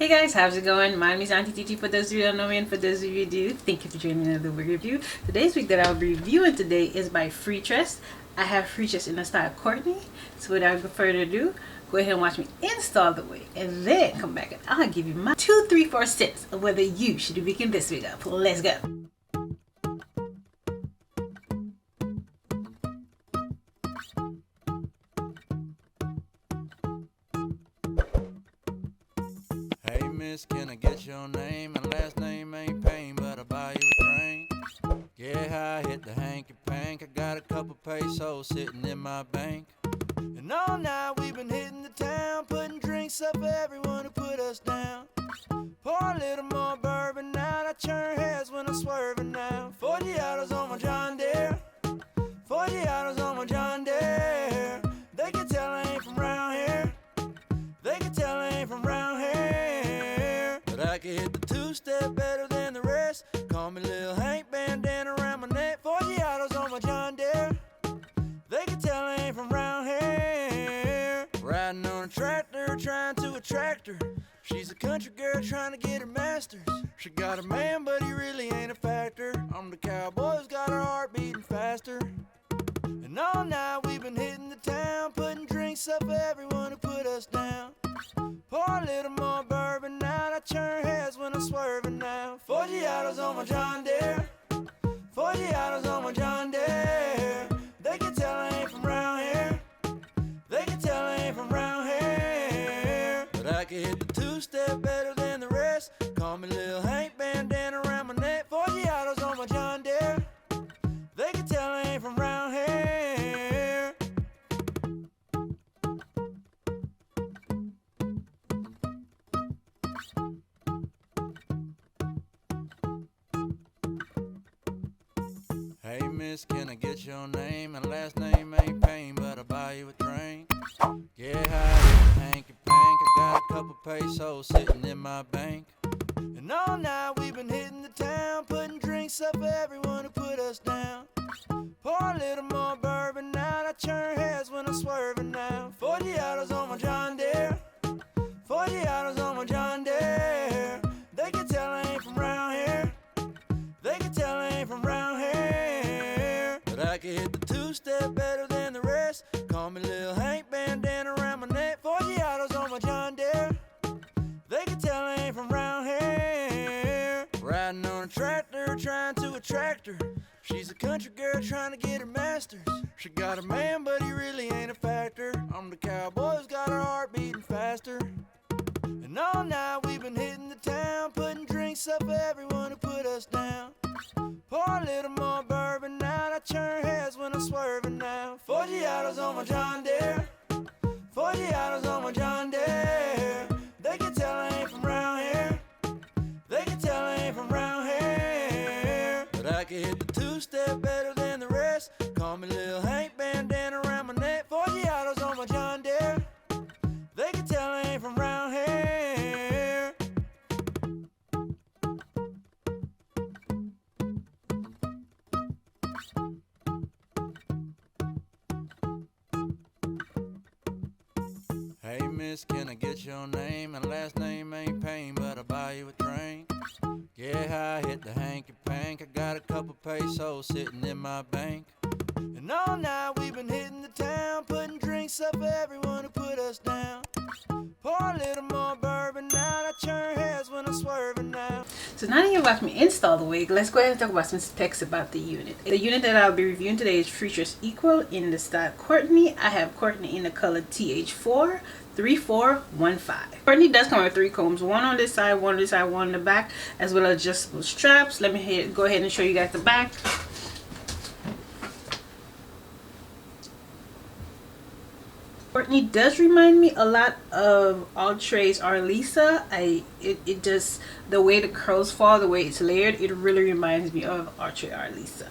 Hey guys, how's it going? My name is Auntie Titi for those of you that don't know me, and for those of you who do, thank you for joining another wig review. Today's wig that I'll be reviewing today is by FREETRESS. I have FREETRESS in the style Courtney. So without further ado, go ahead and watch me install the wig and then come back and I'll give you my 2, 3, 4 cents of whether you should be picking this wig up. Let's go. Hey miss, can I get your name? My last name ain't Payne, but I'll buy you a drink. Yeah, I hit the hanky pank. I got a couple pesos sitting in my bank. And all night we've been hitting the town, putting drinks up for everyone who put us down. Pour a little more bourbon out, I turn heads when I'm swerving now. 40 hours on my John Deere, 40 hours on my John Deere. They can tell I ain't from round here, they can tell I ain't from round here. But I can hit the two-step better than the rest. Call me Lil Hank, bandana around my neck. 40 hours on my John Deere, they can tell I ain't from round here. Riding on a tractor, trying to attract her. She's a country girl trying to get her master's. She got a man, but he really ain't a factor. I'm the cowboy who's got her heart beating faster. And all night we've been hitting the town, putting drinks up for everyone who put us down. Pour a little more bourbon out, I turn heads when I'm swerving now. 40 hours on my John Deere, 40 hours on my John Deere. They can tell I ain't from round here, they can tell I ain't from round here. But I can hit the two-step better than the rest. Call me Lil Hank, bandana around my neck. 40 hours on my John Deere, they can tell I ain't from round here. Hey miss, can I get your name? My last name ain't Payne, but I'll buy you a drink. Yeah, I hit the hanky pank. I got a couple pesos sitting in my bank. And all night we've been hitting the town, putting drinks up for everyone who put us down. Pour a little more bourbon out, I turn heads when I'm swerving now. 40 hours on my John Deere, 40 hours on my John Deere. They can tell I ain't from round here, they can tell I ain't from round here. But I can hit the two-step better than the rest. Call me Lil Hank, bandana around my neck. 40 hours on my John Deere, they can tell I ain't from round here. Riding on a tractor, trying to attract her. She's a country girl trying to get her master's. She got a man, but he really ain't a factor. I'm the cowboy who's got her heart beating faster. And all night we've been hitting the town, putting drinks up for everyone who put us down. Pour a little more bourbon out, I turn heads when I'm swerving now. 40 hours on my John Deere, 40 hours on my John Deere. They can tell I ain't from round here, they can tell I ain't from round here. But I can hit the two-step better than the rest. Call me Lil Hank, bandana around my neck. 40 hours on my John Deere, they can tell I ain't from round here. Hey miss, can I get your name? My last name ain't Payne, but I'll buy you a drink. Yeah, I hit the hanky pank. I got a couple pesos sitting in my bank. And all night we've been hitting the town, putting drinks up for everyone who put us down. Pour a little more bourbon out, I turn heads when I'm swerving now. So now that you've watched me install the wig, let's go ahead and talk about some specs about the unit. The unit that I'll be reviewing today is FREETRESS Equal in the style Courtney. I have Courtney in the color TH4 3415. Courtney does come with 3 combs, one on this side, one on this side, one on the back, as well as adjustable straps. Let me go ahead and show you guys the back. Courtney does remind me a lot of Outre's Arlissa. It just, the way the curls fall, the way it's layered, it really reminds me of Outre Arlissa.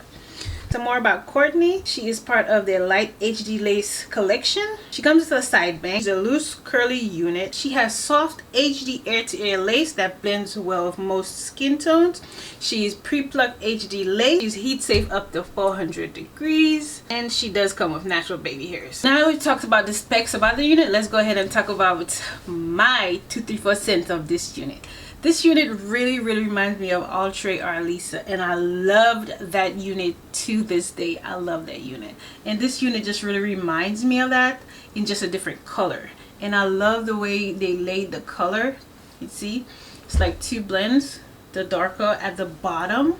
Some more about Courtney. She is part of their light HD lace collection. She comes with a side bang. She's a loose curly unit. She has soft HD air-to-air lace that blends well with most skin tones. She is pre-plucked HD lace. She's heat safe up to 400 degrees, and she does come with natural baby hairs. Now that we talked about the specs about the unit, let's go ahead and talk about my 234 cents of this unit. This unit really reminds me of Outre Arlissa, and I loved that unit to this day. I love that unit, and this unit just really reminds me of that in just a different color. And I love the way they laid the color. You see, it's like two blends, the darker at the bottom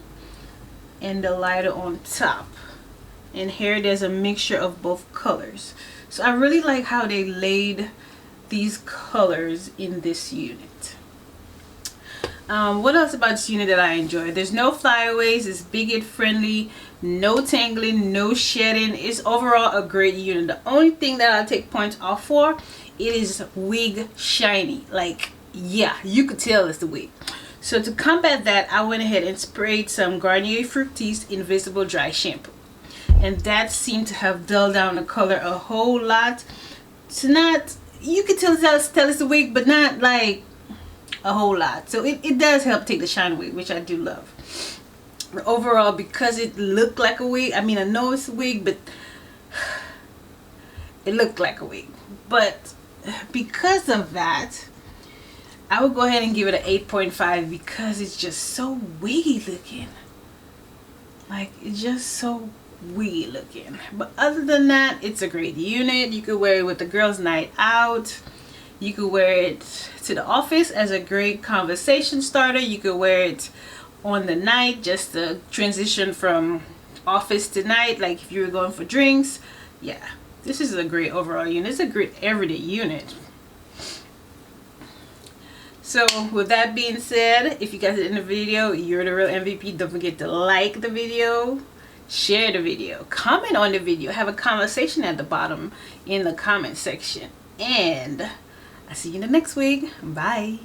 and the lighter on top, and here there's a mixture of both colors. So I really like how they laid these colors in this unit. What else about this unit that I enjoy? There's no flyaways. It's bigot friendly, no tangling, no shedding. It's overall a great unit. The only thing that I'll take points off for, it is wig shiny. Like, yeah, you could tell it's the wig. So to combat that, I went ahead and sprayed some Garnier Fructis Invisible Dry Shampoo, and that seemed to have dulled down the color a whole lot. So not, you could tell it's the wig, but not like a whole lot. So it does help take the shine away, which I do love. But overall, because it looked like a wig, I mean, I know it's a wig, but it looked like a wig. But because of that, I would go ahead and give it an 8.5 because it's just so wiggy looking. Like, it's just so wiggy looking. But other than that, it's a great unit. You could wear it with the girls' night out. You could wear it to the office as a great conversation starter. You could wear it on the night just to transition from office to night, like if you were going for drinks. Yeah, this is a great overall unit. It's a great everyday unit. So with that being said, if you guys are in the video, you're the real MVP. Don't forget to like the video, share the video, comment on the video, have a conversation at the bottom in the comment section, and I'll see you in the next week. Bye.